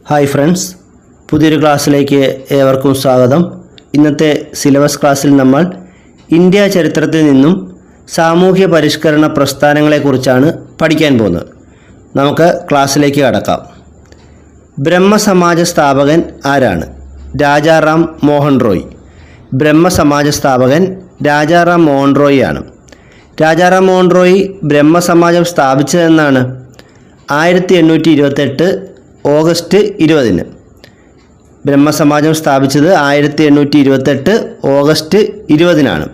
Hi friends, പുതിയൊരു ക്ലാസ്സിലേക്ക് ഏവർക്കും സ്വാഗതം. ഇന്നത്തെ സിലബസ് ക്ലാസ്സിൽ നമ്മൾ ഇന്ത്യ ചരിത്രത്തിൽ നിന്നും സാമൂഹ്യ പരിഷ്കരണ പ്രസ്ഥാനങ്ങളെക്കുറിച്ചാണ് പഠിക്കാൻ പോകുന്നത്. നമുക്ക് ക്ലാസ്സിലേക്ക് കടക്കാം. ബ്രഹ്മസമാജ സ്ഥാപകൻ ആരാണ്? രാജാറാം മോഹൻ റോയ്. ബ്രഹ്മസമാജ സ്ഥാപകൻ രാജാറാം മോഹൻ റോയ് ആണ്. രാജാറാം മോഹൻ റോയ് ബ്രഹ്മസമാജം സ്ഥാപിച്ചതെന്നാണ് 1828 ഓഗസ്റ്റ് 20. ബ്രഹ്മസമാജം സ്ഥാപിച്ചത് 1828 ഓഗസ്റ്റ് 20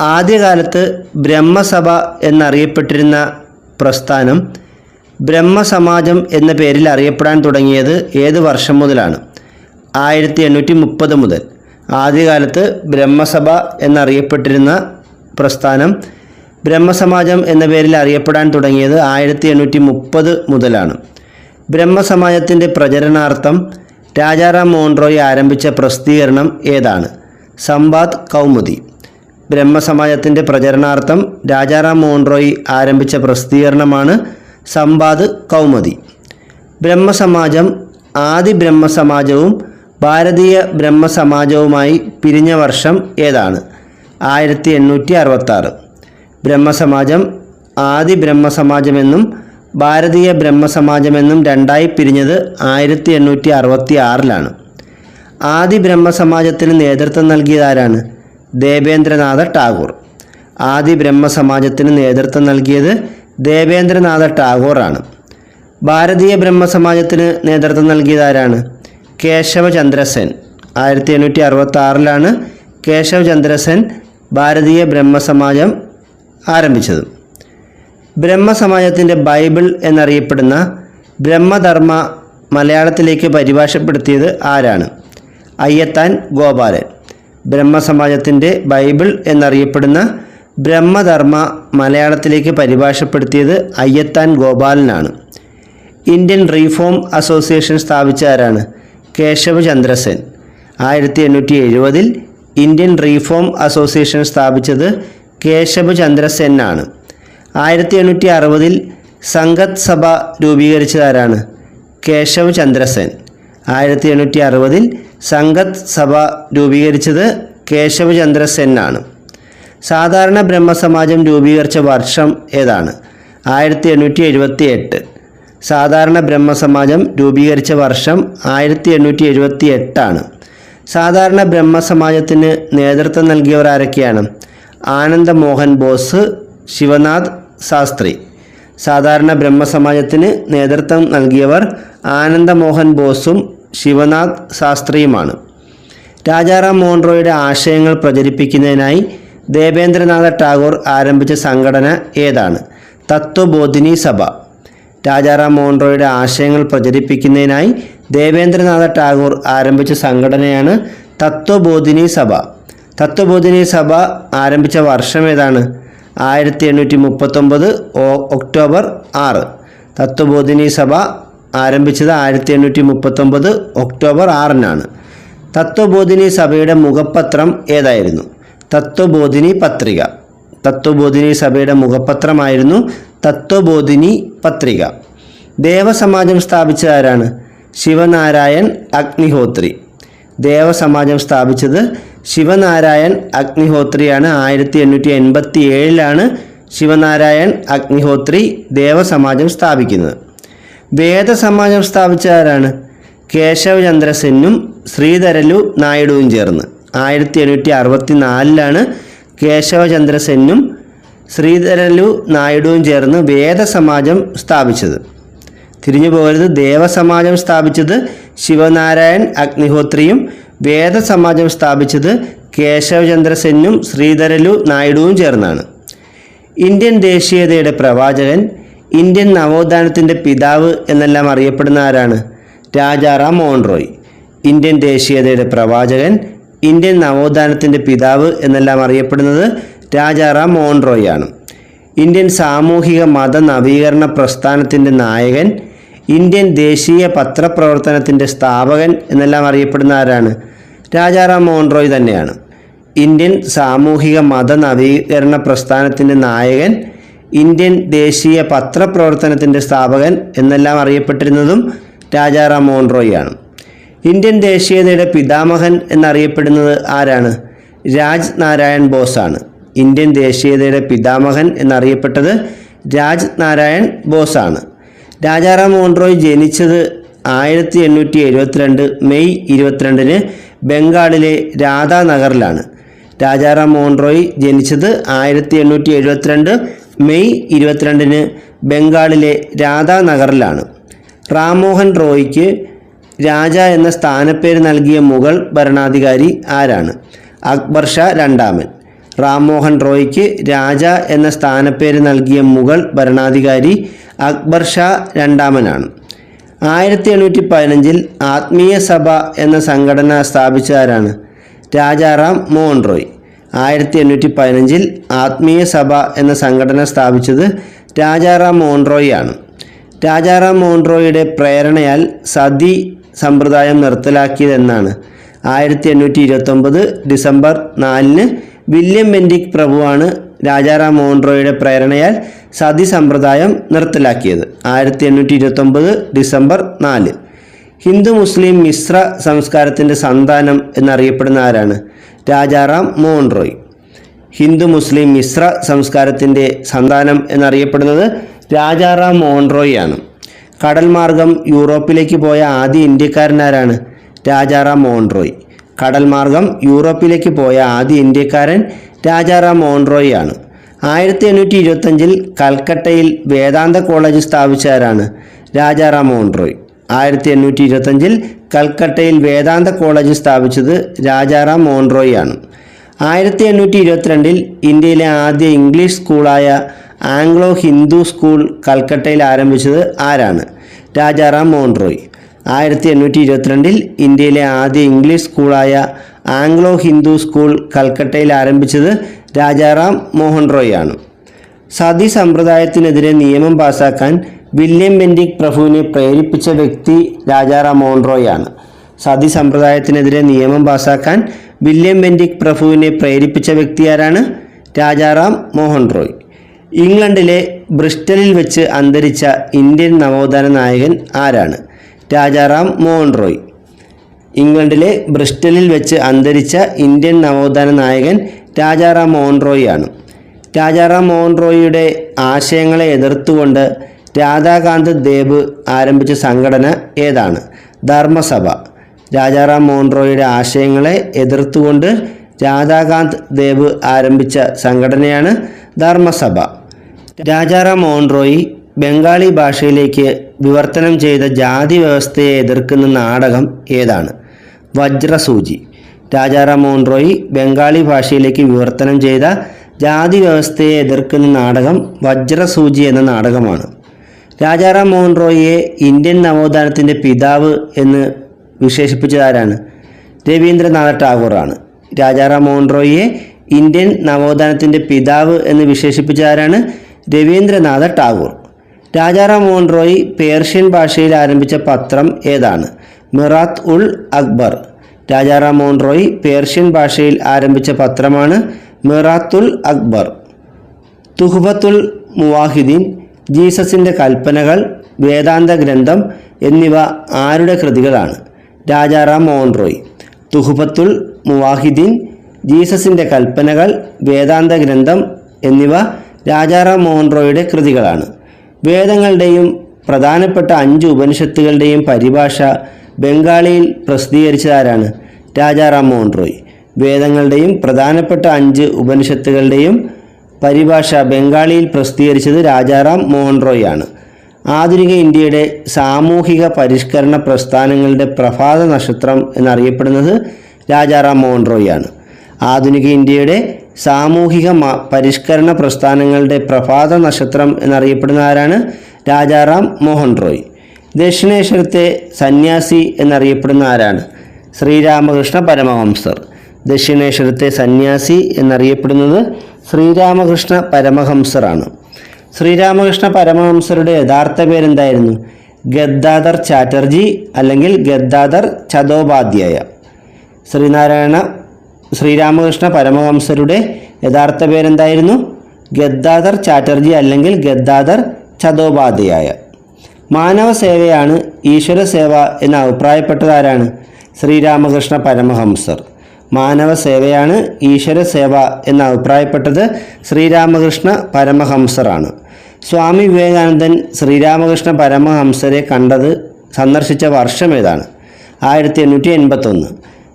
ആദ്യകാലത്ത് ബ്രഹ്മസഭ എന്നറിയപ്പെട്ടിരുന്ന പ്രസ്ഥാനം ബ്രഹ്മസമാജം എന്ന പേരിൽ അറിയപ്പെടാൻ തുടങ്ങിയത് ഏത് വർഷം മുതലാണ്? 1830 മുതൽ. ആദ്യകാലത്ത് ബ്രഹ്മസഭ എന്നറിയപ്പെട്ടിരുന്ന പ്രസ്ഥാനം ബ്രഹ്മസമാജം എന്ന പേരിൽ അറിയപ്പെടാൻ തുടങ്ങിയത് 1830 മുതലാണ്. ബ്രഹ്മസമാജത്തിൻ്റെ പ്രചരണാർത്ഥം രാജാറാം മോഹൻ റോയ് ആരംഭിച്ച പ്രസിദ്ധീകരണം ഏതാണ്? സംവാദ് കൗമുദി. ബ്രഹ്മസമാജത്തിൻ്റെ പ്രചരണാർത്ഥം രാജാറാം മോഹൻ റോയ് ആരംഭിച്ച പ്രസിദ്ധീകരണമാണ് സംവാദ് കൗമുദി. ബ്രഹ്മസമാജം ആദി ബ്രഹ്മസമാജവും ഭാരതീയ ബ്രഹ്മസമാജവുമായി പിരിഞ്ഞ വർഷം ഏതാണ്? 1866. ബ്രഹ്മസമാജം ആദി ബ്രഹ്മസമാജമെന്നും ഭാരതീയ ബ്രഹ്മസമാജമെന്നും രണ്ടായി പിരിഞ്ഞത് 1866. ആദി ബ്രഹ്മസമാജത്തിന് നേതൃത്വം നൽകിയതാരാണ്? ദേവേന്ദ്രനാഥ ടാഗോർ. ആദി ബ്രഹ്മസമാജത്തിന് നേതൃത്വം നൽകിയത് ദേവേന്ദ്രനാഥ ടാഗോർ ആണ്. ഭാരതീയ ബ്രഹ്മസമാജത്തിന് നേതൃത്വം നൽകിയതാരാണ്? കേശവചന്ദ്ര സെൻ. 1866 കേശവചന്ദ്ര സെൻ ഭാരതീയ ബ്രഹ്മസമാജം ആരംഭിച്ചത്. ബ്രഹ്മസമാജത്തിൻ്റെ ബൈബിൾ എന്നറിയപ്പെടുന്ന ബ്രഹ്മധർമ്മ മലയാളത്തിലേക്ക് പരിഭാഷപ്പെടുത്തിയത് ആരാണ്? അയ്യത്താൻ ഗോപാലൻ. ബ്രഹ്മസമാജത്തിൻ്റെ ബൈബിൾ എന്നറിയപ്പെടുന്ന ബ്രഹ്മധർമ്മ മലയാളത്തിലേക്ക് പരിഭാഷപ്പെടുത്തിയത് അയ്യത്താൻ ഗോപാലനാണ്. ഇന്ത്യൻ റീഫോം അസോസിയേഷൻ സ്ഥാപിച്ച ആരാണ്? Keshav Chandra Sen. 1870 Indian reform association സ്ഥാപിച്ചത് കേശവചന്ദ്ര സെൻ ആണ്. 1860 സംഗത് സഭ രൂപീകരിച്ചതാരാണ്? കേശവചന്ദ്ര സെൻ. 1860 സംഗത് സഭ രൂപീകരിച്ചത് കേശവചന്ദ്ര സെൻ ആണ്. സാധാരണ ബ്രഹ്മസമാജം രൂപീകരിച്ച വർഷം ഏതാണ്? 1878. സാധാരണ ബ്രഹ്മസമാജം രൂപീകരിച്ച വർഷം 1878 ആണ്. സാധാരണ ബ്രഹ്മസമാജത്തിന് നേതൃത്വം നൽകിയവർ ആരൊക്കെയാണ്? ആനന്ദ മോഹൻ ബോസ്, ശിവനാഥ് ശാസ്ത്രി. സാധാരണ ബ്രഹ്മസമാജത്തിന് നേതൃത്വം നൽകിയവർ ആനന്ദ മോഹൻ ബോസും ശിവനാഥ് ശാസ്ത്രിയുമാണ്. രാജാറാം മോഹൻ റോയുടെ ആശയങ്ങൾ പ്രചരിപ്പിക്കുന്നതിനായി ദേവേന്ദ്രനാഥ ടാഗോർ ആരംഭിച്ച സംഘടന ഏതാണ്? തത്വബോധിനി സഭ. രാജാറാം മോഹൻ റോയുടെ ആശയങ്ങൾ പ്രചരിപ്പിക്കുന്നതിനായി ദേവേന്ദ്രനാഥ ടാഗോർ ആരംഭിച്ച സംഘടനയാണ് തത്വബോധിനി സഭ. തത്വബോധിനി സഭ ആരംഭിച്ച വർഷം ഏതാണ്? 1839 ഒക്ടോബർ 6. തത്വബോധിനി സഭ ആരംഭിച്ചത് 1839 ഒക്ടോബർ 6 തത്വബോധിനി സഭയുടെ മുഖപത്രം ഏതായിരുന്നു? തത്വബോധിനി പത്രിക. തത്വബോധിനി സഭയുടെ മുഖപത്രമായിരുന്നു തത്വബോധിനി പത്രിക. ദേവസമാജം സ്ഥാപിച്ചത് ആരാണ്? ശിവനാരായൺ അഗ്നിഹോത്രി. ദേവസമാജം സ്ഥാപിച്ചത് ശിവനാരായൺ അഗ്നിഹോത്രിയാണ്. 1887 ശിവനാരായൺ അഗ്നിഹോത്രി ദേവസമാജം സ്ഥാപിക്കുന്നത്. വേദസമാജം സ്ഥാപിച്ച ആരാണ്? കേശവചന്ദ്ര സെന്നും ശ്രീധരലു നായിഡുവും ചേർന്ന്. 1864 കേശവചന്ദ്ര സെന്നും ശ്രീധരലു നായിഡുവും ചേർന്ന് വേദസമാജം സ്ഥാപിച്ചത്. തിരിഞ്ഞു പോകരുത്. ദേവസമാജം സ്ഥാപിച്ചത് ശിവനാരായൺ അഗ്നിഹോത്രിയും വേദസമാജം സ്ഥാപിച്ചത് കേശവചന്ദ്ര സെന്നും ശ്രീധരലു നായിഡുവും ചേർന്നാണ്. ഇന്ത്യൻ ദേശീയതയുടെ പ്രവാചകൻ, ഇന്ത്യൻ നവോത്ഥാനത്തിൻ്റെ പിതാവ് എന്നെല്ലാം അറിയപ്പെടുന്ന ആരാണ്? രാജാറാം മോഹൻ റോയ്. ഇന്ത്യൻ ദേശീയതയുടെ പ്രവാചകൻ, ഇന്ത്യൻ നവോത്ഥാനത്തിൻ്റെ പിതാവ് എന്നെല്ലാം അറിയപ്പെടുന്നത് രാജാറാം മോഹൻ റോയ് ആണ്. ഇന്ത്യൻ സാമൂഹിക മത നവീകരണ പ്രസ്ഥാനത്തിൻ്റെ നായകൻ, ഇന്ത്യൻ ദേശീയ പത്രപ്രവർത്തനത്തിൻ്റെ സ്ഥാപകൻ എന്നെല്ലാം അറിയപ്പെടുന്ന ആരാണ്? രാജാറാം മോഹൻ റോയ് തന്നെയാണ്. ഇന്ത്യൻ സാമൂഹിക മത നവീകരണ പ്രസ്ഥാനത്തിൻ്റെ നായകൻ, ഇന്ത്യൻ ദേശീയ പത്രപ്രവർത്തനത്തിൻ്റെ സ്ഥാപകൻ എന്നെല്ലാം അറിയപ്പെട്ടിരുന്നതും രാജാറാം മോഹൻ റോയ് ആണ്. ഇന്ത്യൻ ദേശീയതയുടെ പിതാമഹൻ എന്നറിയപ്പെടുന്നത് ആരാണ്? രാജ് നാരായൺ ബോസ് ആണ്. ഇന്ത്യൻ ദേശീയതയുടെ പിതാമഹൻ എന്നറിയപ്പെട്ടത് രാജ് നാരായൺ ബോസ് ആണ്. രാജാറാം മോഹൻ റോയ് ജനിച്ചത് 1872 മെയ് 22 ബംഗാളിലെ രാധാനഗറിലാണ്. രാജാറാം മോഹൻ റോയ് ജനിച്ചത് 1872 മെയ് 22 ബംഗാളിലെ രാധാനഗറിലാണ്. റാംമോഹൻ റോയ്ക്ക് രാജ എന്ന സ്ഥാനപ്പേര് നൽകിയ മുഗൾ ഭരണാധികാരി ആരാണ്? അക്ബർ ഷാ രണ്ടാമൻ. റാംമോഹൻ റോയ്ക്ക് രാജ എന്ന സ്ഥാനപ്പേര് നൽകിയ മുഗൾ ഭരണാധികാരി അക്ബർ ഷാ രണ്ടാമനാണ്. 1815 ആത്മീയ സഭ എന്ന സംഘടന സ്ഥാപിച്ചതാരാണ്? രാജാറാം മോഹൻ റോയ്. 1815 ആത്മീയ സഭ എന്ന സംഘടന സ്ഥാപിച്ചത് രാജാറാം മോഹൻ റോയ് ആണ്. രാജാറാം മോഹൻ റോയിയുടെ പ്രേരണയാൽ സതി സമ്പ്രദായം നിർത്തലാക്കിയതെന്നാണ്? 1829 ഡിസംബർ 4 വില്യം ബെൻഡിക് പ്രഭുവാണ് രാജാറാം മോഹൻ റോയിയുടെ പ്രേരണയാൽ സതി സമ്പ്രദായം നിർത്തലാക്കിയത്. 1829 ഡിസംബർ 4. ഹിന്ദു മുസ്ലിം മിശ്ര സംസ്കാരത്തിൻ്റെ സന്താനം എന്നറിയപ്പെടുന്ന ആരാണ്? രാജാറാം മോഹൻ റോയ്. ഹിന്ദു മുസ്ലിം മിശ്ര സംസ്കാരത്തിൻ്റെ സന്താനം എന്നറിയപ്പെടുന്നത് രാജാറാം മോഹൻ റോയ് ആണ്. കടൽ മാർഗം യൂറോപ്പിലേക്ക് പോയ ആദ്യ ഇന്ത്യക്കാരനാരാണ്? രാജാറാം മോഹൻ റോയ്. കടൽ മാർഗം യൂറോപ്പിലേക്ക് പോയ ആദ്യ ഇന്ത്യക്കാരൻ രാജാറാം മോഹൻ റോയ് ആണ്. 1825 കൽക്കട്ടയിൽ വേദാന്ത കോളേജ് സ്ഥാപിച്ചവരാണ്? രാജാറാം മോഹൻ റോയ്. 1825 കൽക്കട്ടയിൽ വേദാന്ത കോളേജ് സ്ഥാപിച്ചത് രാജാറാം മോഹൻ റോയ് ആണ്. 1822 ഇന്ത്യയിലെ ആദ്യ ഇംഗ്ലീഷ് സ്കൂളായ ആംഗ്ലോ ഹിന്ദു സ്കൂൾ കൽക്കട്ടയിൽ ആരംഭിച്ചത് ആരാണ്? രാജാറാം മോഹൻ റോയ്. 1822 ഇന്ത്യയിലെ ആദ്യ ഇംഗ്ലീഷ് സ്കൂളായ ആംഗ്ലോ ഹിന്ദു സ്കൂൾ കൽക്കട്ടയിൽ ആരംഭിച്ചത് രാജാറാം മോഹൻ റോയ് ആണ്. സതി സമ്പ്രദായത്തിനെതിരെ നിയമം പാസാക്കാൻ വില്യം ബെൻഡിക് പ്രഭുവിനെ പ്രേരിപ്പിച്ച വ്യക്തി രാജാറാം മോഹൻ റോയ് ആണ്. സതി സമ്പ്രദായത്തിനെതിരെ നിയമം പാസാക്കാൻ വില്യം ബെൻഡിക് പ്രഭുവിനെ പ്രേരിപ്പിച്ച വ്യക്തി ആരാണ്? രാജാറാം മോഹൻ റോയ്. ഇംഗ്ലണ്ടിലെ ബ്രിസ്റ്റലിൽ വെച്ച് അന്തരിച്ച ഇന്ത്യൻ നവോത്ഥാന നായകൻ ആരാണ്? രാജാറാം മോഹൻ റോയ്. ഇംഗ്ലണ്ടിലെ ബ്രിസ്റ്റലിൽ വെച്ച് അന്തരിച്ച ഇന്ത്യൻ നവോത്ഥാന നായകൻ രാജാറാം മോഹൻ റോയ് ആണ്. രാജാറാം മോഹൻ റോയിയുടെ ആശയങ്ങളെ എതിർത്തുകൊണ്ട് രാധാകാന്ത് ദേബ് ആരംഭിച്ച സംഘടന ഏതാണ്? ധർമ്മസഭ. രാജാറാം മോഹൻ റോയിയുടെ ആശയങ്ങളെ എതിർത്തുകൊണ്ട് രാധാകാന്ത് ദേബ് ആരംഭിച്ച സംഘടനയാണ് ധർമ്മസഭ. രാജാറാം മോഹൻ റോയ് ബംഗാളി ഭാഷയിലേക്ക് വിവർത്തനം ചെയ്ത ജാതി വ്യവസ്ഥയെ എതിർക്കുന്ന നാടകം ഏതാണ്? വജ്രസൂചി. രാജാറാം മോഹൻ റോയ് ബംഗാളി ഭാഷയിലേക്ക് വിവർത്തനം ചെയ്ത ജാതി വ്യവസ്ഥയെ എതിർക്കുന്ന നാടകം വജ്രസൂചി എന്ന നാടകമാണ്. രാജാറാം മോഹൻ റോയിയെ ഇന്ത്യൻ നവോത്ഥാനത്തിൻ്റെ പിതാവ് എന്ന് വിശേഷിപ്പിച്ചതാരാണ്? രവീന്ദ്രനാഥ ടാഗോറാണ്. രാജാറാം മോഹൻ റോയിയെ ഇന്ത്യൻ നവോത്ഥാനത്തിൻ്റെ പിതാവ് എന്ന് വിശേഷിപ്പിച്ചതാരാണ്? രവീന്ദ്രനാഥ ടാഗോർ. രാജാറാം മോഹൻ റോയ് പേർഷ്യൻ ഭാഷയിൽ ആരംഭിച്ച പത്രം ഏതാണ്? മിറാത്ത് ഉൾ അക്ബർ. രാജാറാം മോഹൻ റോയ് പേർഷ്യൻ ഭാഷയിൽ ആരംഭിച്ച പത്രമാണ് മിറാത്തുൽ അക്ബർ. തുഹ്ഫത്തുൽ മുവാഹിദീൻ, ജീസസിൻ്റെ കൽപ്പനകൾ, വേദാന്ത ഗ്രന്ഥം എന്നിവ ആരുടെ കൃതികളാണ്? രാജാറാം മോഹൻ റോയ്. തുഹ്ഫത്തുൽ മുവാഹിദീൻ, ജീസസിൻ്റെ കൽപ്പനകൾ, വേദാന്ത ഗ്രന്ഥം എന്നിവ രാജാറാം മോഹൻ റോയിയുടെ കൃതികളാണ്. വേദങ്ങളുടെയും പ്രധാനപ്പെട്ട 5 ഉപനിഷത്തുകളുടെയും പരിഭാഷ ബംഗാളിയിൽ പ്രസിദ്ധീകരിച്ചതാരാണ്? രാജാറാം മോഹൻ റോയ്. വേദങ്ങളുടെയും പ്രധാനപ്പെട്ട 5 ഉപനിഷത്തുകളുടെയും പരിഭാഷ ബംഗാളിയിൽ പ്രസിദ്ധീകരിച്ചത് രാജാറാം മോഹൻ റോയ് ആണ്. ആധുനിക ഇന്ത്യയുടെ സാമൂഹിക പരിഷ്കരണ പ്രസ്ഥാനങ്ങളുടെ പ്രഭാത നക്ഷത്രം എന്നറിയപ്പെടുന്നത് രാജാറാം മോഹൻ റോയ് ആണ്. ആധുനിക ഇന്ത്യയുടെ സാമൂഹിക പരിഷ്കരണ പ്രസ്ഥാനങ്ങളുടെ പ്രഭാത നക്ഷത്രം എന്നറിയപ്പെടുന്ന ആരാണ്? രാജാറാം മോഹൻ റോയ്. ദക്ഷിണേശ്വരത്തെ സന്യാസി എന്നറിയപ്പെടുന്ന ആരാണ്? ശ്രീരാമകൃഷ്ണ പരമഹംസർ. ദക്ഷിണേശ്വരത്തെ സന്യാസി എന്നറിയപ്പെടുന്നത് ശ്രീരാമകൃഷ്ണ പരമഹംസറാണ്. ശ്രീരാമകൃഷ്ണ പരമഹംസരുടെ യഥാർത്ഥ പേരെന്തായിരുന്നു? ഗദ്ദാധർ ചാറ്റർജി അല്ലെങ്കിൽ ഗദ്ദാധർ ചതോപാധ്യായ. ശ്രീരാമകൃഷ്ണ പരമഹംസരുടെ യഥാർത്ഥ പേരെന്തായിരുന്നു? ഗദ്ദാധർ ചാറ്റർജി അല്ലെങ്കിൽ ഗദ്ദാധർ ചതോപാധ്യായ. മാനവ സേവയാണ് ഈശ്വര സേവ എന്ന് അഭിപ്രായപ്പെട്ടതാരാണ്? ശ്രീരാമകൃഷ്ണ പരമഹംസർ. മാനവ സേവയാണ് ഈശ്വര സേവ എന്ന് അഭിപ്രായപ്പെട്ടത് ശ്രീരാമകൃഷ്ണ പരമഹംസറാണ്. സ്വാമി വിവേകാനന്ദൻ ശ്രീരാമകൃഷ്ണ പരമഹംസരെ സന്ദർശിച്ച വർഷം ഏതാണ്? 1881.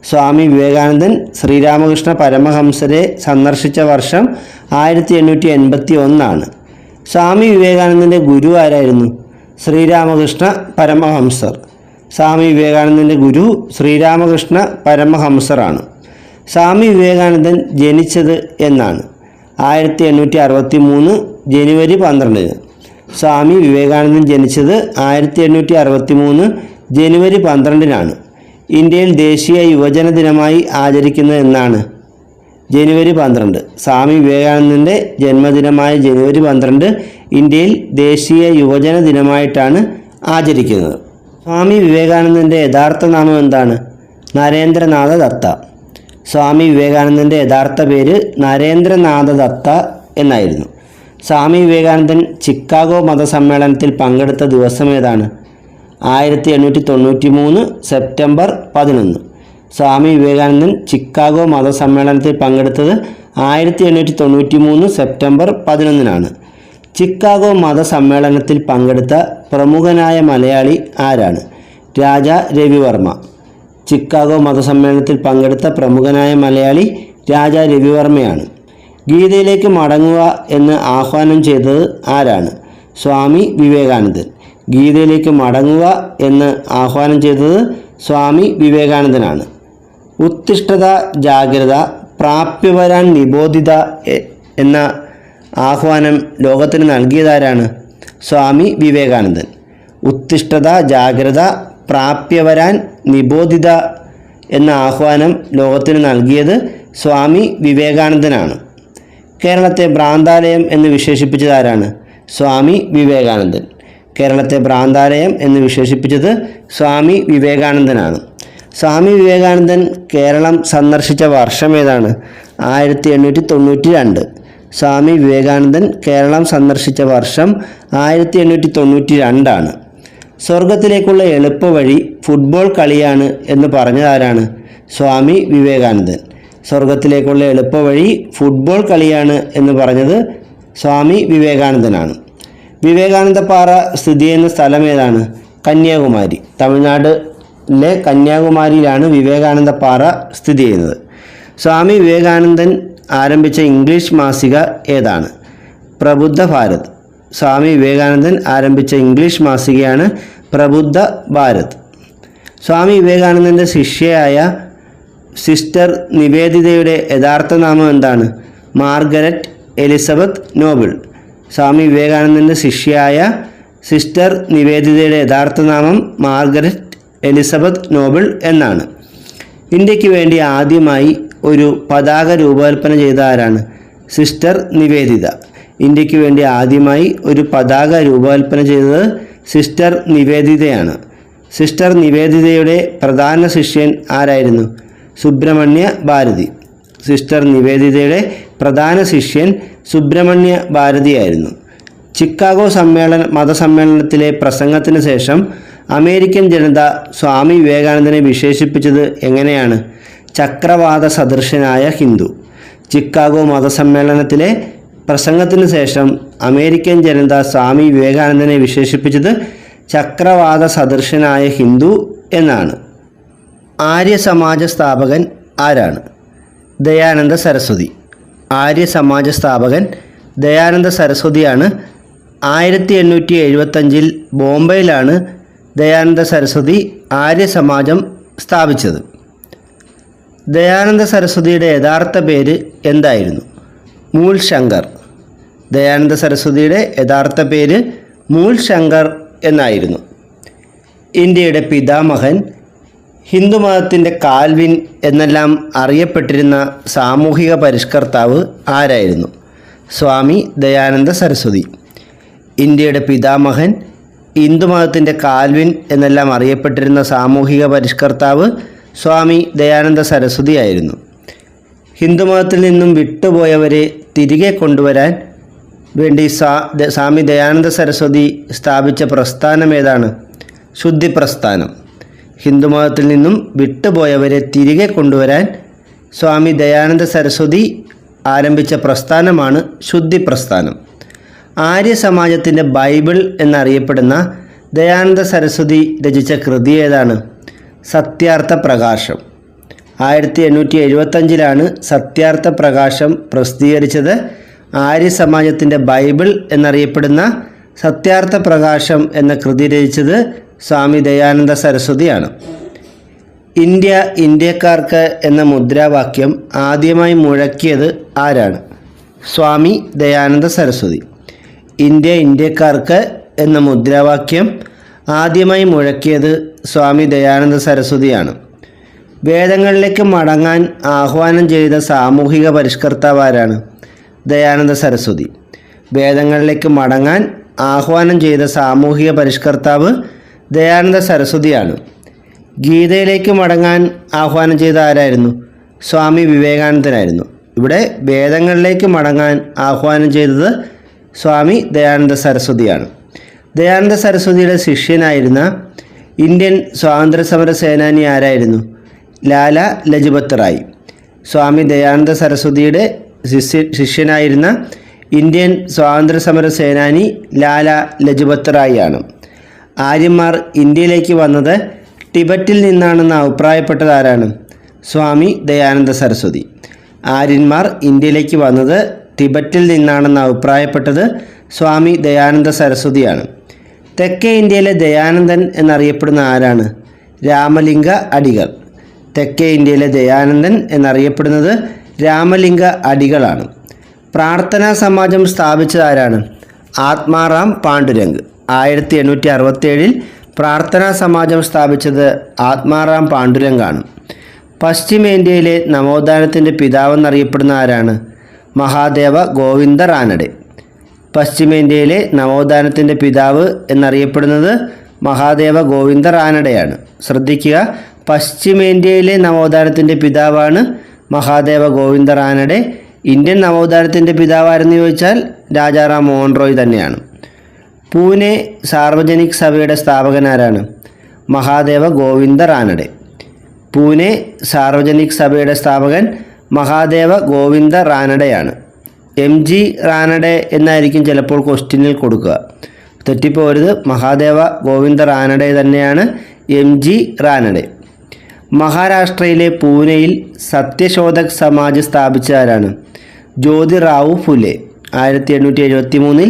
സ്വാമി വിവേകാനന്ദൻ ശ്രീരാമകൃഷ്ണ പരമഹംസരെ സന്ദർശിച്ച വർഷം 1881. സ്വാമി വിവേകാനന്ദൻ്റെ ഗുരു ആരായിരുന്നു? ശ്രീരാമകൃഷ്ണ പരമഹംസർ. സ്വാമി വിവേകാനന്ദൻ്റെ ഗുരു ശ്രീരാമകൃഷ്ണ പരമഹംസറാണ്. സ്വാമി വിവേകാനന്ദൻ ജനിച്ചത് എന്നാണ്? 1863 ജനുവരി 12. സ്വാമി വിവേകാനന്ദൻ ജനിച്ചത് 1863 ജനുവരി 12 ഇന്ത്യയിൽ ദേശീയ യുവജന ദിനമായി ആചരിക്കുന്നത് എന്നാണ്? ജനുവരി 12. സ്വാമി വിവേകാനന്ദൻ്റെ ജന്മദിനമായ ജനുവരി 12 ഇന്ത്യയിൽ ദേശീയ യുവജന ദിനമായിട്ടാണ് ആചരിക്കുന്നത്. സ്വാമി വിവേകാനന്ദൻ്റെ യഥാർത്ഥ നാമം എന്താണ്? നരേന്ദ്രനാഥ ദത്ത. സ്വാമി വിവേകാനന്ദൻ്റെ യഥാർത്ഥ പേര് നരേന്ദ്രനാഥ ദത്ത എന്നായിരുന്നു. സ്വാമി വിവേകാനന്ദൻ ചിക്കാഗോ മതസമ്മേളനത്തിൽ പങ്കെടുത്ത ദിവസം ഏതാണ്? 1893 സെപ്റ്റംബർ 11. സ്വാമി വിവേകാനന്ദൻ ചിക്കാഗോ മതസമ്മേളനത്തിൽ പങ്കെടുത്തത് 1893 സെപ്റ്റംബർ 11. ചിക്കാഗോ മതസമ്മേളനത്തിൽ പങ്കെടുത്ത പ്രമുഖനായ മലയാളി ആരാണ്? രാജാ രവിവർമ്മ. ചിക്കാഗോ മതസമ്മേളനത്തിൽ പങ്കെടുത്ത പ്രമുഖനായ മലയാളി രാജാ രവിവർമ്മയാണ്. ഗീതയിലേക്ക് മടങ്ങുക എന്ന് ആഹ്വാനം ചെയ്തത് ആരാണ്? സ്വാമി വിവേകാനന്ദൻ. ഗീതയിലേക്ക് മടങ്ങുക എന്ന് ആഹ്വാനം ചെയ്തത് സ്വാമി വിവേകാനന്ദനാണ്. ഉത്തിഷ്ഠത ജാഗ്രത പ്രാപ്യവരാൻ നിബോധിത എന്ന ആഹ്വാനം ലോകത്തിന് നൽകിയതാരാണ്? സ്വാമി വിവേകാനന്ദൻ. ഉത്തിഷ്ഠത ജാഗ്രത പ്രാപ്യവരാൻ നിബോധിത എന്ന ആഹ്വാനം ലോകത്തിന് നൽകിയത് സ്വാമി വിവേകാനന്ദനാണ്. കേരളത്തെ ഭ്രാന്താലയം എന്ന് വിശേഷിപ്പിച്ചതാരാണ്? സ്വാമി വിവേകാനന്ദൻ. കേരളത്തെ ഭ്രാന്താലയം എന്ന് വിശേഷിപ്പിച്ചത് സ്വാമി വിവേകാനന്ദനാണ്. സ്വാമി വിവേകാനന്ദൻ കേരളം സന്ദർശിച്ച വർഷം ഏതാണ്? 1892. സ്വാമി വിവേകാനന്ദൻ കേരളം സന്ദർശിച്ച വർഷം 1892. സ്വർഗത്തിലേക്കുള്ള എളുപ്പവഴി ഫുട്ബോൾ കളിയാണ് എന്ന് പറഞ്ഞതാരാണ്? സ്വാമി വിവേകാനന്ദൻ. സ്വർഗത്തിലേക്കുള്ള എളുപ്പവഴി ഫുട്ബോൾ കളിയാണ് എന്ന് പറഞ്ഞത് സ്വാമി വിവേകാനന്ദനാണ്. വിവേകാനന്ദ പാറ സ്ഥിതി ചെയ്യുന്ന സ്ഥലം ഏതാണ്? കന്യാകുമാരി. തമിഴ്നാട്ടിലെ കന്യാകുമാരിയിലാണ് വിവേകാനന്ദ പാറ സ്ഥിതി ചെയ്യുന്നത്. സ്വാമി വിവേകാനന്ദൻ ആരംഭിച്ച ഇംഗ്ലീഷ് മാസിക ഏതാണ്? പ്രബുദ്ധ ഭാരത്. സ്വാമി വിവേകാനന്ദൻ ആരംഭിച്ച ഇംഗ്ലീഷ് മാസികയാണ് പ്രബുദ്ധ ഭാരത്. സ്വാമി വിവേകാനന്ദൻ്റെ ശിഷ്യയായ സിസ്റ്റർ നിവേദിതയുടെ യഥാർത്ഥ നാമം എന്താണ്? Margaret Elizabeth Noble. സ്വാമി വിവേകാനന്ദൻ്റെ ശിഷ്യയായ സിസ്റ്റർ നിവേദിതയുടെ യഥാർത്ഥ നാമം മാർഗരറ്റ് എലിസബത്ത് നോബിൾ എന്നാണ്. ഇന്ത്യക്ക് വേണ്ടി ആദ്യമായി ഒരു പതാക രൂപകൽപ്പന ചെയ്ത ആരാണ്? സിസ്റ്റർ നിവേദിത. ഇന്ത്യക്ക് വേണ്ടി ആദ്യമായി ഒരു പതാക രൂപകൽപ്പന ചെയ്തത് സിസ്റ്റർ നിവേദിതയാണ്. സിസ്റ്റർ നിവേദിതയുടെ പ്രധാന ശിഷ്യൻ ആരായിരുന്നു? സുബ്രഹ്മണ്യ ഭാരതി. സിസ്റ്റർ നിവേദിതയുടെ പ്രധാന ശിഷ്യൻ സുബ്രഹ്മണ്യ ഭാരതിയായിരുന്നു. ചിക്കാഗോ മതസമ്മേളനത്തിലെ പ്രസംഗത്തിന് ശേഷം അമേരിക്കൻ ജനത സ്വാമി വിവേകാനന്ദനെ വിശേഷിപ്പിച്ചത് എങ്ങനെയാണ്? ചക്രവാത സദൃശനായ ഹിന്ദു. ചിക്കാഗോ മതസമ്മേളനത്തിലെ പ്രസംഗത്തിന് ശേഷം അമേരിക്കൻ ജനത സ്വാമി വിവേകാനന്ദനെ വിശേഷിപ്പിച്ചത് ചക്രവാത സദൃശനായ ഹിന്ദു എന്നാണ്. ആര്യസമാജ സ്ഥാപകൻ ആരാണ്? ദയാനന്ദ സരസ്വതി. ആര്യസമാജ സ്ഥാപകൻ ദയാനന്ദ സരസ്വതിയാണ്. 1875 ബോംബെയിലാണ് ദയാനന്ദ സരസ്വതി ആര്യസമാജം സ്ഥാപിച്ചത്. ദയാനന്ദ സരസ്വതിയുടെ യഥാർത്ഥ പേര് എന്തായിരുന്നു? മൂൽ ശങ്കർ. ദയാനന്ദ സരസ്വതിയുടെ യഥാർത്ഥ പേര് മൂൽ ശങ്കർ എന്നായിരുന്നു. ഇന്ത്യയുടെ പിതാമഹൻ, ഹിന്ദുമതത്തിൻ്റെ കാൽവിൻ എന്നെല്ലാം അറിയപ്പെട്ടിരുന്ന സാമൂഹിക പരിഷ്കർത്താവ് ആരായിരുന്നു? സ്വാമി ദയാനന്ദ സരസ്വതി. ഇന്ത്യയുടെ പിതാമഹൻ, ഹിന്ദുമതത്തിൻ്റെ കാൽവിൻ എന്നെല്ലാം അറിയപ്പെട്ടിരുന്ന സാമൂഹിക പരിഷ്കർത്താവ് സ്വാമി ദയാനന്ദ സരസ്വതി ആയിരുന്നു. ഹിന്ദുമതത്തിൽ നിന്നും വിട്ടുപോയവരെ തിരികെ കൊണ്ടുവരാൻ വേണ്ടി സ്വാമി ദയാനന്ദ സരസ്വതി സ്ഥാപിച്ച പ്രസ്ഥാനം ഏതാണ്? ശുദ്ധി പ്രസ്ഥാനം. ഹിന്ദുമതത്തിൽ നിന്നും വിട്ടുപോയവരെ തിരികെ കൊണ്ടുവരാൻ സ്വാമി ദയാനന്ദ സരസ്വതി ആരംഭിച്ച പ്രസ്ഥാനമാണ് ശുദ്ധി പ്രസ്ഥാനം. ആര്യ സമാജത്തിൻ്റെ ബൈബിൾ എന്നറിയപ്പെടുന്ന ദയാനന്ദ സരസ്വതി രചിച്ച കൃതി ഏതാണ്? സത്യാർത്ഥ പ്രകാശം. 1875 സത്യാർത്ഥ പ്രകാശം പ്രസിദ്ധീകരിച്ചത്. ആര്യ സമാജത്തിൻ്റെ ബൈബിൾ എന്നറിയപ്പെടുന്ന സത്യാർത്ഥ പ്രകാശം എന്ന കൃതി രചിച്ചത് സ്വാമി ദയാനന്ദ സരസ്വതിയാണ്. ഇന്ത്യ ഇന്ത്യക്കാർക്ക് എന്ന മുദ്രാവാക്യം ആദ്യമായി മുഴക്കിയത് ആരാണ്? സ്വാമി ദയാനന്ദ സരസ്വതി. ഇന്ത്യ ഇന്ത്യക്കാർക്ക് എന്ന മുദ്രാവാക്യം ആദ്യമായി മുഴക്കിയത് സ്വാമി ദയാനന്ദ സരസ്വതിയാണ്. വേദങ്ങളിലേക്ക് മടങ്ങാൻ ആഹ്വാനം ചെയ്ത സാമൂഹിക പരിഷ്കർത്താവ് ആരാണ്? ദയാനന്ദ സരസ്വതി. വേദങ്ങളിലേക്ക് മടങ്ങാൻ ആഹ്വാനം ചെയ്ത സാമൂഹിക പരിഷ്കർത്താവ് ദയാനന്ദ സരസ്വതിയാണ്. ഗീതയിലേക്ക് മടങ്ങാൻ ആഹ്വാനം ചെയ്ത ആരായിരുന്നു? സ്വാമി വിവേകാനന്ദനായിരുന്നു. ഇവിടെ വേദങ്ങളിലേക്ക് മടങ്ങാൻ ആഹ്വാനം ചെയ്തത് സ്വാമി ദയാനന്ദ സരസ്വതിയാണ്. ദയാനന്ദ സരസ്വതിയുടെ ശിഷ്യനായിരുന്ന ഇന്ത്യൻ സ്വാതന്ത്ര്യസമര സേനാനി ആരായിരുന്നു? ലാല ലജ്പത് റായ്. സ്വാമി ദയാനന്ദ സരസ്വതിയുടെ ശിഷ്യനായിരുന്ന ഇന്ത്യൻ സ്വാതന്ത്ര്യസമര സേനാനി ലാല ലജ്പത് റായ് ആണ്. ആര്യന്മാർ ഇന്ത്യയിലേക്ക് വന്നത് ടിബറ്റിൽ നിന്നാണെന്ന് അഭിപ്രായപ്പെട്ടത് ആരാണ്? സ്വാമി ദയാനന്ദ സരസ്വതി. ആര്യന്മാർ ഇന്ത്യയിലേക്ക് വന്നത് ടിബറ്റിൽ നിന്നാണെന്ന് അഭിപ്രായപ്പെട്ടത് സ്വാമി ദയാനന്ദ സരസ്വതിയാണ്. തെക്കേ ഇന്ത്യയിലെ ദയാനന്ദൻ എന്നറിയപ്പെടുന്ന ആരാണ്? രാമലിംഗ അടികൾ. തെക്കേ ഇന്ത്യയിലെ ദയാനന്ദൻ എന്നറിയപ്പെടുന്നത് രാമലിംഗ അടികളാണ്. പ്രാർത്ഥനാ സമാജം സ്ഥാപിച്ചത് ആരാണ്? ആത്മാറാം പാണ്ഡുരംഗ്. 1867 പ്രാർത്ഥനാ സമാജം സ്ഥാപിച്ചത് ആത്മാറാം പാണ്ഡുരംഗാണ്. പശ്ചിമേന്ത്യയിലെ നവോത്ഥാനത്തിൻ്റെ പിതാവെന്നറിയപ്പെടുന്ന ആരാണ്? മഹാദേവ ഗോവിന്ദ റാനഡെ. പശ്ചിമേന്ത്യയിലെ നവോത്ഥാനത്തിൻ്റെ പിതാവ് എന്നറിയപ്പെടുന്നത് മഹാദേവ ഗോവിന്ദ റാനഡെയാണ്. ശ്രദ്ധിക്കുക, പശ്ചിമേന്ത്യയിലെ നവോത്ഥാനത്തിൻ്റെ പിതാവാണ് മഹാദേവ ഗോവിന്ദ റാനഡെ. ഇന്ത്യൻ നവോത്ഥാനത്തിൻ്റെ പിതാവാരെന്ന് ചോദിച്ചാൽ രാജാറാം മോഹൻ റോയ് തന്നെയാണ്. പൂനെ സാർവജനിക് സഭയുടെ സ്ഥാപകനാരാണ്? മഹാദേവ ഗോവിന്ദ റാനഡെ. പൂനെ സാർവജനിക് സഭയുടെ സ്ഥാപകൻ മഹാദേവ ഗോവിന്ദ റാനഡെയാണ്. MG റാനഡെ എന്നായിരിക്കും ചിലപ്പോൾ ക്വസ്റ്റ്യനിൽ കൊടുക്കുക. തെറ്റിപ്പോരുത്, മഹാദേവ ഗോവിന്ദ റാനഡെ തന്നെയാണ് MG റാനഡെ. മഹാരാഷ്ട്രയിലെ പൂനെയിൽ സത്യശോധക് സമാജ് സ്ഥാപിച്ച ആരാണ്? ജ്യോതിറാവു ഫുലെ. 1873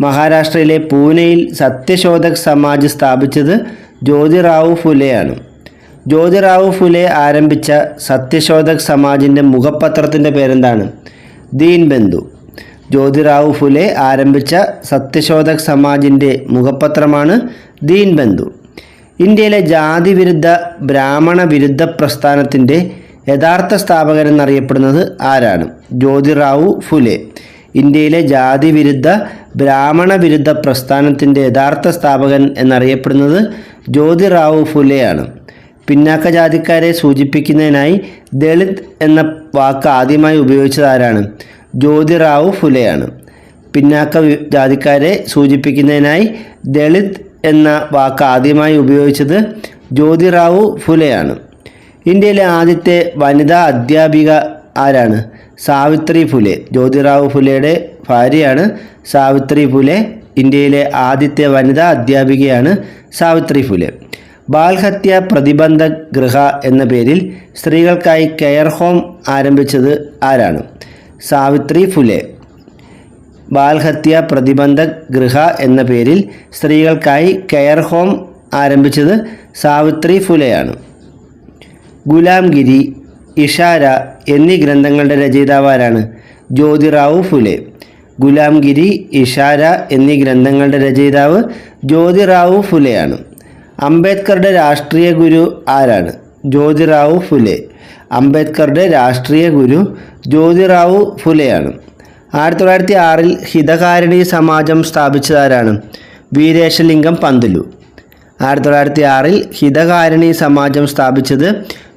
മഹാരാഷ്ട്രയിലെ പൂനെയിൽ സത്യശോധക് സമാജ് സ്ഥാപിച്ചത് ജ്യോതിറാവു ഫുലെയാണ്. ജ്യോതിറാവു ഫുലെ ആരംഭിച്ച സത്യശോധക് സമാജിൻ്റെ മുഖപത്രത്തിൻ്റെ പേരെന്താണ്? ദീൻബന്ധു. ജ്യോതിറാവു ഫുലെ ആരംഭിച്ച സത്യശോധക് സമാജിൻ്റെ മുഖപത്രമാണ് ദീൻബന്ധു. ഇന്ത്യയിലെ ജാതിവിരുദ്ധ ബ്രാഹ്മണ വിരുദ്ധ പ്രസ്ഥാനത്തിൻ്റെ യഥാർത്ഥ സ്ഥാപകൻ എന്നറിയപ്പെടുന്നത് ആരാണ്? ജ്യോതിറാവു ഫുലെ. ഇന്ത്യയിലെ ജാതിവിരുദ്ധ ബ്രാഹ്മണ വിരുദ്ധ പ്രസ്ഥാനത്തിൻ്റെ യഥാർത്ഥ സ്ഥാപകൻ എന്നറിയപ്പെടുന്നത് ജ്യോതിറാവു ഫുലെയാണ്. പിന്നാക്ക ജാതിക്കാരെ സൂചിപ്പിക്കുന്നതിനായി ദളിത് എന്ന വാക്ക് ആദ്യമായി ഉപയോഗിച്ചത് ആരാണ്? ജ്യോതിറാവു ഫുലെയാണ്. പിന്നാക്ക ജാതിക്കാരെ സൂചിപ്പിക്കുന്നതിനായി ദളിത് എന്ന വാക്ക് ആദ്യമായി ഉപയോഗിച്ചത് ജ്യോതിറാവു ഫുലെയാണ്. ഇന്ത്യയിലെ ആദ്യത്തെ വനിതാ അധ്യാപിക ആരാണ്? സാവിത്രി ഫുലെ. ജ്യോതിറാവു ഫുലെയുടെ ഭാര്യയാണ് സാവിത്രി ഫുലെ. ഇന്ത്യയിലെ ആദ്യത്തെ വനിതാ അധ്യാപികയാണ് സാവിത്രി ഫുലെ. ബാൽഹത്യ പ്രതിബന്ധ ഗൃഹ എന്ന പേരിൽ സ്ത്രീകൾക്കായി കെയർ ഹോം ആരംഭിച്ചത് ആരാണ്? സാവിത്രി ഫുലെ. ബാൽഹത്യ പ്രതിബന്ധ ഗൃഹ എന്ന പേരിൽ സ്ത്രീകൾക്കായി കെയർ ഹോം ആരംഭിച്ചത് സാവിത്രി ഫുലെയാണ്. ഗുലാംഗിരി, ഇഷാര എന്നീ ഗ്രന്ഥങ്ങളുടെ രചയിതാവ് ആരാണ്? ജ്യോതിറാവു ഫുലെ. ഗുലാംഗിരി, ഇഷാര എന്നീ ഗ്രന്ഥങ്ങളുടെ രചയിതാവ് ജ്യോതിറാവു ഫുലെയാണ്. അംബേദ്കറുടെ രാഷ്ട്രീയ ഗുരു ആരാണ്? ജ്യോതിറാവു ഫുലെ. അംബേദ്കറുടെ രാഷ്ട്രീയ ഗുരു ജ്യോതിറാവു ഫുലെയാണ്. 1906 ഹിതകാരിണി സമാജം സ്ഥാപിച്ചതാരാണ്? വീരേശലിംഗം പന്തുലു. 1906 ഹിതകാരിണി സമാജം സ്ഥാപിച്ചത്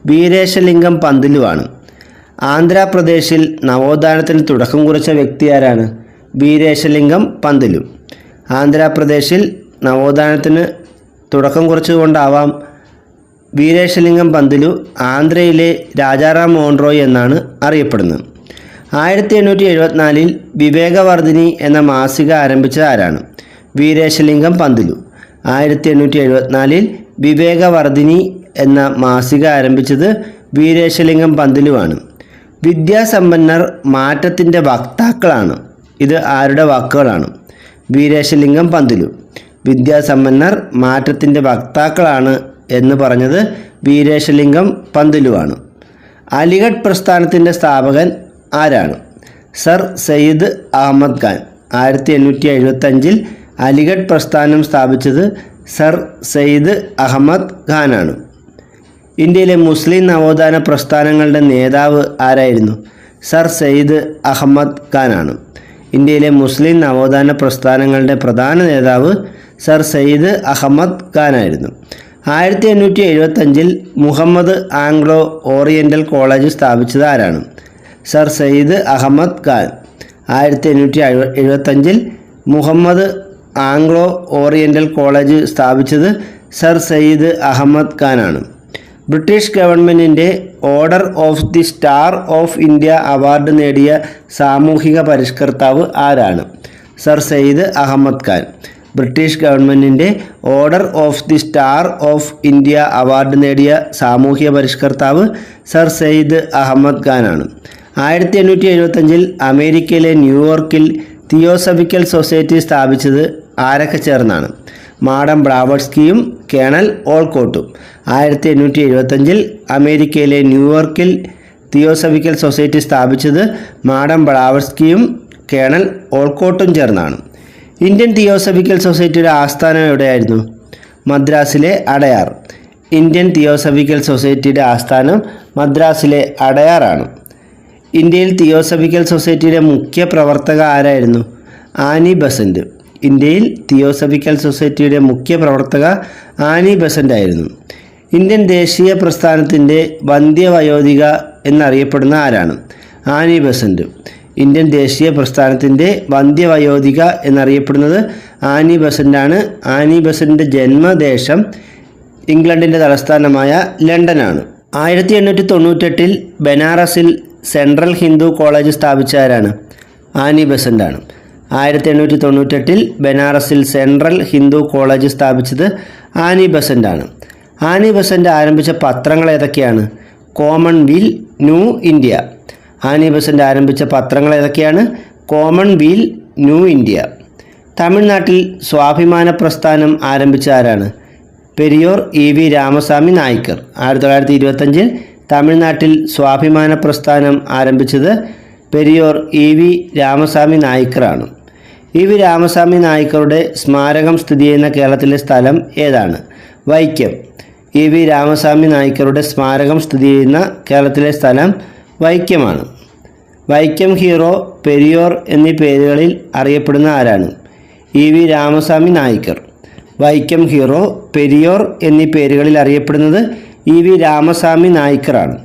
വീരേശലിംഗം പന്തുലു ആണ്. ആന്ധ്രാപ്രദേശിൽ നവോത്ഥാനത്തിന് തുടക്കം കുറിച്ച വ്യക്തി ആരാണ്? വീരേശലിംഗം പന്തിലു. ആന്ധ്രാപ്രദേശിൽ നവോത്ഥാനത്തിന് തുടക്കം കുറിച്ചുകൊണ്ടാവാം വീരേശലിംഗം പന്തിലു ആന്ധ്രയിലെ രാജാറാം മോഹൻ റോയ് എന്നാണ് അറിയപ്പെടുന്നത്. 1874 വിവേകവർധിനി എന്ന മാസിക ആരംഭിച്ചത് ആരാണ്? വീരേശലിംഗം പന്തിലു. 1874 വിവേകവർധിനി എന്ന മാസിക ആരംഭിച്ചത് വീരേശലിംഗം പന്തിലുവാണ്. വിദ്യാസമ്പന്നർ മാറ്റത്തിൻ്റെ വക്താക്കളാണ്. ഇത് ആരുടെ വാക്കുകളാണ്? വീരേശലിംഗം പന്തിലു. വിദ്യാസമ്പന്നർ മാറ്റത്തിൻ്റെ വക്താക്കളാണ് എന്ന് പറഞ്ഞത് വീരേശലിംഗം പന്തിലുവാണ്. അലിഗഡ് പ്രസ്ഥാനത്തിൻ്റെ സ്ഥാപകൻ ആരാണ്? സർ സയ്യിദ് അഹമ്മദ് ഖാൻ. 1875 അലിഗഡ് പ്രസ്ഥാനം സ്ഥാപിച്ചത് സർ സയ്യിദ് അഹമ്മദ് ഖാനാണ്. ഇന്ത്യയിലെ മുസ്ലിം നവോത്ഥാന പ്രസ്ഥാനങ്ങളുടെ നേതാവ് ആരായിരുന്നു? സർ സയ്യിദ് അഹമ്മദ് ഖാനാണ്. ഇന്ത്യയിലെ മുസ്ലിം നവോത്ഥാന പ്രസ്ഥാനങ്ങളുടെ പ്രധാന നേതാവ് സർ സയ്യിദ് അഹമ്മദ് ഖാനായിരുന്നു. 1875 മുഹമ്മദ് ആംഗ്ലോ ഓറിയൻ്റൽ കോളേജ് സ്ഥാപിച്ചത് ആരാണ്? Sir Syed Ahmed Khan. 1875 Muhammad Anglo Oriental college സ്ഥാപിച്ചത് സർ സയ്യിദ് അഹമ്മദ് ഖാനാണ്. ബ്രിട്ടീഷ് ഗവൺമെൻറ്റിൻ്റെ order of the star of India award നേടിയ സാമൂഹിക പരിഷ്കർത്താവ് ആരാണ്? സർ സയ്യിദ് അഹമ്മദ് ഖാൻ. ബ്രിട്ടീഷ് ഗവൺമെൻറ്റിൻ്റെ order of the star of India award നേടിയ സാമൂഹിക പരിഷ്കർത്താവ് സർ സയ്യിദ് അഹമ്മദ് ഖാനാണ്. 1875 അമേരിക്കയിലെ ന്യൂയോർക്കിൽ തിയോസഫിക്കൽ സൊസൈറ്റി സ്ഥാപിച്ചത് ആരൊക്കെ ചേർന്നാണ്? Madam ബ്ലാവട്സ്കിയും colonel ഓൾക്കോട്ടും. 1875 അമേരിക്കയിലെ ന്യൂയോർക്കിൽ തിയോസഫിക്കൽ സൊസൈറ്റി സ്ഥാപിച്ചത് മാഡം ബ്ലാവട്സ്കിയും കേണൽ ഓൾക്കോട്ടും ചേർന്നാണ്. ഇന്ത്യൻ തിയോസഫിക്കൽ സൊസൈറ്റിയുടെ ആസ്ഥാനം എവിടെയായിരുന്നു? മദ്രാസിലെ അടയാർ. ഇന്ത്യൻ തിയോസഫിക്കൽ സൊസൈറ്റിയുടെ ആസ്ഥാനം മദ്രാസിലെ അടയാറാണ്. ഇന്ത്യയിൽ തിയോസഫിക്കൽ സൊസൈറ്റിയുടെ മുഖ്യ പ്രവർത്തക ആരായിരുന്നു? Annie Besant. ഇന്ത്യയിൽ തിയോസഫിക്കൽ സൊസൈറ്റിയുടെ മുഖ്യ പ്രവർത്തക ആനി ബസന്റ് ആയിരുന്നു. ഇന്ത്യൻ ദേശീയ പ്രസ്ഥാനത്തിൻ്റെ വന്ധ്യവയോധിക എന്നറിയപ്പെടുന്ന ആരാണ്? Annie Besant. ഇന്ത്യൻ ദേശീയ പ്രസ്ഥാനത്തിൻ്റെ വന്ധ്യവയോധിക എന്നറിയപ്പെടുന്നത് ആനി ബസന്റാണ്. ആനി ബസന്റിൻ്റെ ജന്മദേശം ഇംഗ്ലണ്ടിൻ്റെ തലസ്ഥാനമായ ലണ്ടനാണ്. 1898 ബനാറസിൽ സെൻട്രൽ ഹിന്ദു കോളേജ് സ്ഥാപിച്ച ആരാണ്? ആനി ബസന്റാണ്. 1898 ബനാറസിൽ സെൻട്രൽ ഹിന്ദു കോളേജ് സ്ഥാപിച്ചത് ആനി ബസന്റാണ്. ആനി ബസന്റ് ആരംഭിച്ച പത്രങ്ങൾ ഏതൊക്കെയാണ്? Commonweal, New India. Annie Besant ആരംഭിച്ച പത്രങ്ങൾ ഏതൊക്കെയാണ്? Commonweal, New India. തമിഴ്നാട്ടിൽ സ്വാഭിമാന പ്രസ്ഥാനം ആരംഭിച്ച ആരാണ്? Periyar E V Ramaswamy Naicker. 1925 തമിഴ്നാട്ടിൽ സ്വാഭിമാന പ്രസ്ഥാനം ആരംഭിച്ചത് പെരിയോർ ഇ വി രാമസ്വാമി നായ്ക്കറാണ്. ഇ വി രാമസ്വാമി നായ്ക്കറുടെ സ്മാരകം സ്ഥിതി ചെയ്യുന്ന കേരളത്തിലെ സ്ഥലം ഏതാണ്? വൈക്കം. ഇ വി രാമസ്വാമി നായ്ക്കറുടെ സ്മാരകം സ്ഥിതി ചെയ്യുന്ന കേരളത്തിലെ സ്ഥലം വൈക്കമാണ്. വൈക്കം ഹീറോ, പെരിയോർ എന്നീ പേരുകളിൽ അറിയപ്പെടുന്ന ആരാണ്? E V Ramaswamy Naicker. Vaikom hero, Periyar എന്നീ പേരുകളിൽ അറിയപ്പെടുന്നത് ഇ വി രാമസ്വാമി നായ്ക്കറാണ്.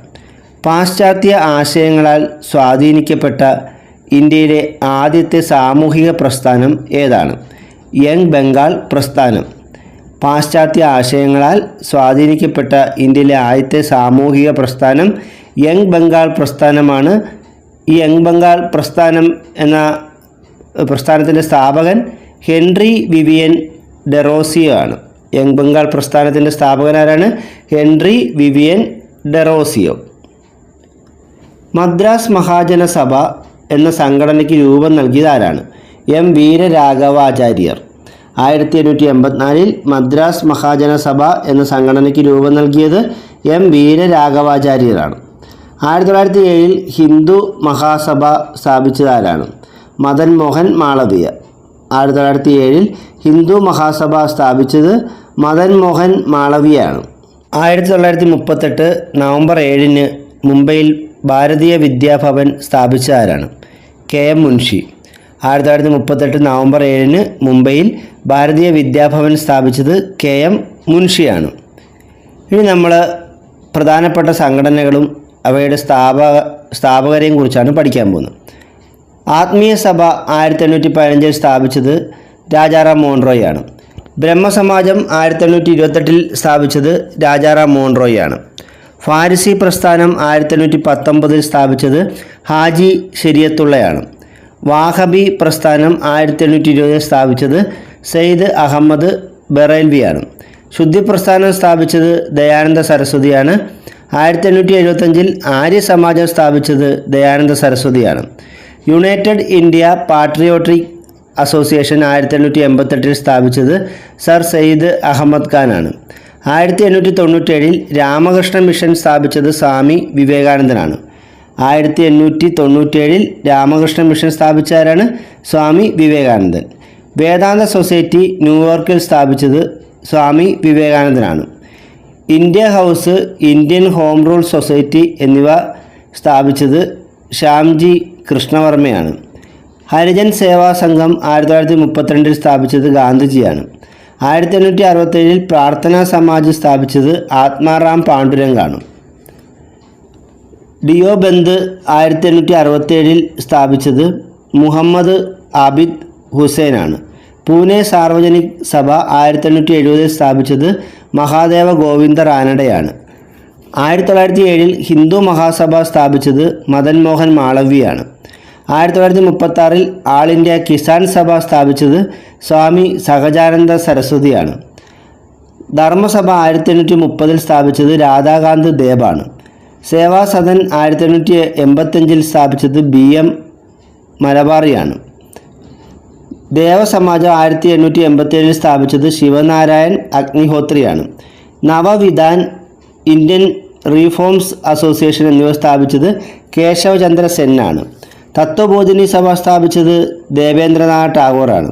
പാശ്ചാത്യ ആശയങ്ങളാൽ സ്വാധീനിക്കപ്പെട്ട ഇന്ത്യയിലെ ആദ്യത്തെ സാമൂഹിക പ്രസ്ഥാനം ഏതാണ്? യങ് ബംഗാൾ പ്രസ്ഥാനം. പാശ്ചാത്യ ആശയങ്ങളാൽ സ്വാധീനിക്കപ്പെട്ട ഇന്ത്യയിലെ ആദ്യത്തെ സാമൂഹിക പ്രസ്ഥാനം യങ് ബംഗാൾ പ്രസ്ഥാനമാണ്. ഈ യങ് ബംഗാൾ പ്രസ്ഥാനം എന്ന പ്രസ്ഥാനത്തിൻ്റെ സ്ഥാപകൻ ഹെൻറി വിവിയൻ ഡെറോസിയോ ആണ്. യങ് ബംഗാൾ പ്രസ്ഥാനത്തിൻ്റെ സ്ഥാപകൻ ആരാണ്? Henry Vivian Derozio. Madras Mahajana Sabha എന്ന സംഘടനയ്ക്ക് രൂപം നൽകിയത് ആരാണ്? എം വീരരാഘവാചാര്യർ. 1884 മദ്രാസ് മഹാജന സഭ എന്ന സംഘടനയ്ക്ക് രൂപം നൽകിയത് എം വീരരാഘവാചാര്യരാണ്. 1907 ഹിന്ദു മഹാസഭ സ്ഥാപിച്ചത് ആരാണ്? മദൻ മോഹൻ മാളവീയ. 1907 ഹിന്ദു മഹാസഭ സ്ഥാപിച്ചത് മദൻ മോഹൻ മാളവീയാണ്. 1938 നവംബർ 7 മുംബൈയിൽ ഭാരതീയ വിദ്യാഭവൻ സ്ഥാപിച്ച ആരാണ്? K M Munshi. 1938 നവംബർ 7 മുംബൈയിൽ ഭാരതീയ വിദ്യാഭവൻ സ്ഥാപിച്ചത് കെ എം മുൻഷിയാണ്. ഇനി നമ്മൾ പ്രധാനപ്പെട്ട സംഘടനകളും അവയുടെ സ്ഥാപകരെയും കുറിച്ചാണ് പഠിക്കാൻ പോകുന്നത്. ആത്മീയ സഭ 1815 സ്ഥാപിച്ചത് രാജാറാം മോഹൻ ആണ്. ബ്രഹ്മസമാജം 1828 സ്ഥാപിച്ചത് രാജാറാം മോഹൻ ആണ്. ഫാരിസി പ്രസ്ഥാനം 1819 സ്ഥാപിച്ചത് ഹാജി ശരിയത്തുള്ളയാണ്. വാഹബി പ്രസ്ഥാനം 1820 സ്ഥാപിച്ചത് സയ്യിദ് അഹമ്മദ് ബറേൽവിയാണ്. ശുദ്ധി പ്രസ്ഥാനം സ്ഥാപിച്ചത് ദയാനന്ദ സരസ്വതിയാണ്. 1875 ആര്യ സമാജം സ്ഥാപിച്ചത് ദയാനന്ദ സരസ്വതിയാണ്. യുണൈറ്റഡ് ഇന്ത്യ പാട്രിയോട്ടിക് അസോസിയേഷൻ 1888 സ്ഥാപിച്ചത് സർ സയ്യിദ് അഹമ്മദ് ഖാനാണ്. 1897 രാമകൃഷ്ണ മിഷൻ സ്ഥാപിച്ചത് സ്വാമി വിവേകാനന്ദനാണ്. 1897 രാമകൃഷ്ണ മിഷൻ സ്ഥാപിച്ചവരാണ് സ്വാമി വിവേകാനന്ദൻ. വേദാന്ത സൊസൈറ്റി ന്യൂയോർക്കിൽ സ്ഥാപിച്ചത് സ്വാമി വിവേകാനന്ദനാണ്. India house, Indian home rule society എന്നിവ സ്ഥാപിച്ചത് ശ്യാംജി കൃഷ്ണവർമ്മയാണ്. ഹരിജൻ സേവാ സംഘം 1932 സ്ഥാപിച്ചത് ഗാന്ധിജിയാണ്. 1867 പ്രാർത്ഥനാ സമാജ് സ്ഥാപിച്ചത് ആത്മാറാം പാണ്ഡുരംഗാണ്. ഡിയോബന്ദ് 1867 സ്ഥാപിച്ചത് മുഹമ്മദ് ആബിദ് ഹുസൈനാണ്. പൂനെ സാർവജനിക് സഭ 1870 സ്ഥാപിച്ചത് മഹാദേവ ഗോവിന്ദ റാനഡയാണ്. 1907 ഹിന്ദു മഹാസഭ സ്ഥാപിച്ചത് മദൻ മോഹൻ മാളവ്യയാണ്. 1936 ആൾ ഇന്ത്യ കിസാൻ സഭ സ്ഥാപിച്ചത് സ്വാമി സഹജാനന്ദ സരസ്വതിയാണ്. ധർമ്മസഭ 1830 സ്ഥാപിച്ചത് രാധാകാന്ത് ദേബാണ്. സേവാ സദൻ 1885 സ്ഥാപിച്ചത് BM മലബാറിയാണ്. ദേവസമാജം 1887 സ്ഥാപിച്ചത് ശിവനാരായൺ അഗ്നിഹോത്രിയാണ്. നവവിധാൻ, ഇന്ത്യൻ റീഫോംസ് അസോസിയേഷൻ എന്നിവ സ്ഥാപിച്ചത് കേശവചന്ദ്ര സെന്നാണ്. തത്വബോധിനി സഭ സ്ഥാപിച്ചത് ദേവേന്ദ്രനാഥ് ടാഗോറാണ്.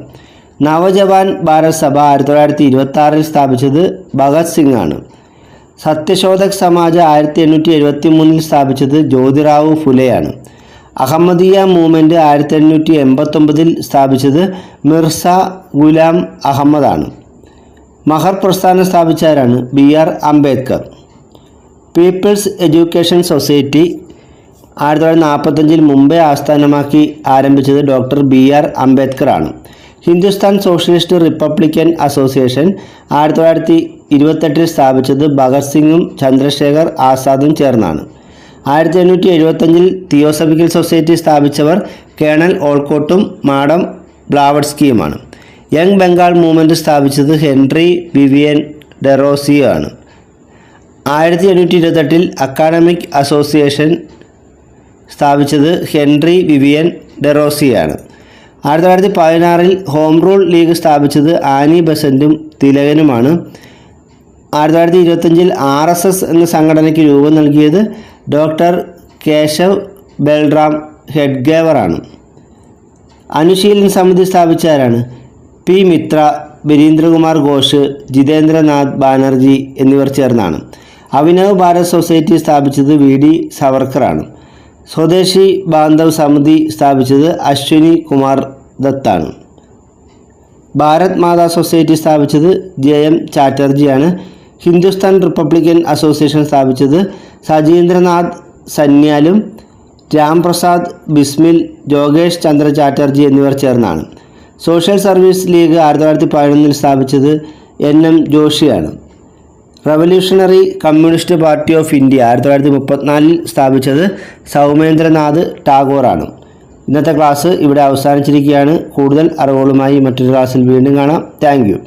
നവജവാൻ ഭാരത് സഭ 1926 സ്ഥാപിച്ചത് ഭഗത് സിംഗ് ആണ്. സത്യശോധക് സമാജ് 1873 സ്ഥാപിച്ചത് ജ്യോതിറാവു ഫുലെയാണ്. അഹമ്മദിയ മൂവ്മെൻറ്റ് 1889 സ്ഥാപിച്ചത് മിർസ ഗുലാം അഹമ്മദാണ്. മഹർ പ്രസ്ഥാനം സ്ഥാപിച്ചവരാണ് BR Ambedkar. People's education society 1945 Mumbai ആസ്ഥാനമാക്കി ആരംഭിച്ചത് ഡോക്ടർ BR അംബേദ്കർ ആണ്. ഹിന്ദുസ്ഥാൻ സോഷ്യലിസ്റ്റ് റിപ്പബ്ലിക്കൻ അസോസിയേഷൻ 1928 സ്ഥാപിച്ചത് ഭഗത് സിംഗും ചന്ദ്രശേഖർ ആസാദും ചേർന്നാണ്. 1875 തിയോസഫിക്കൽ സൊസൈറ്റി സ്ഥാപിച്ചവർ കേണൽ ഓൾക്കോട്ടും മാഡം ബ്ലാവഡ്സ്കിയുമാണ്. യങ് ബംഗാൾ മൂവ്മെൻറ്റ് സ്ഥാപിച്ചത് ഹെൻറി വിവിയൻ ഡെറോസിയോ ആണ്. 1828 അക്കാഡമിക് അസോസിയേഷൻ സ്ഥാപിച്ചത് ഹെൻറി വിവിയൻ ഡെറോസിയാണ്. 1916 ഹോം റൂൾ ലീഗ് സ്ഥാപിച്ചത് ആനി ബസന്റും തിലകനുമാണ്. 1925 RSS എന്ന സംഘടനയ്ക്ക് രൂപം നൽകിയത് ഡോക്ടർ കേശവ് ബൽറാം ഹെഡ്ഗേവറാണ്. അനുശീലൻ സമിതി സ്ഥാപിച്ചവരാണ് P. മിത്ര, ബരീന്ദ്രകുമാർ ഘോഷ്, ജിതേന്ദ്രനാഥ് ബാനർജി എന്നിവർ ചേർന്നാണ്. അഭിനവ് ഭാരത് സൊസൈറ്റി സ്ഥാപിച്ചത് VD സവർക്കറാണ്. സ്വദേശി ബാന്ധവ് സമിതി സ്ഥാപിച്ചത് അശ്വിനി കുമാർ ദത്താണ്. ഭാരത് മാതാ സൊസൈറ്റി സ്ഥാപിച്ചത് JM ചാറ്റർജിയാണ്. ഹിന്ദുസ്ഥാൻ റിപ്പബ്ലിക്കൻ അസോസിയേഷൻ സ്ഥാപിച്ചത് സജീന്ദ്രനാഥ് സന്യാലും രാംപ്രസാദ് ബിസ്മിൽ, ജോഗേഷ് ചന്ദ്ര ചാറ്റർജി എന്നിവർ ചേർന്നാണ്. സോഷ്യൽ സർവീസ് ലീഗ് 1911 സ്ഥാപിച്ചത് NM ജോഷിയാണ്. Revolutionary communist party of India 1934 സ്ഥാപിച്ചത് സൗമേന്ദ്രനാഥ് ടാഗോറാണ്. ഇന്നത്തെ ക്ലാസ് ഇവിടെ അവസാനിച്ചിരിക്കുകയാണ്. കൂടുതൽ അറിവുകളുമായി മറ്റൊരു ക്ലാസ്സിൽ വീണ്ടും കാണാം. Thank you.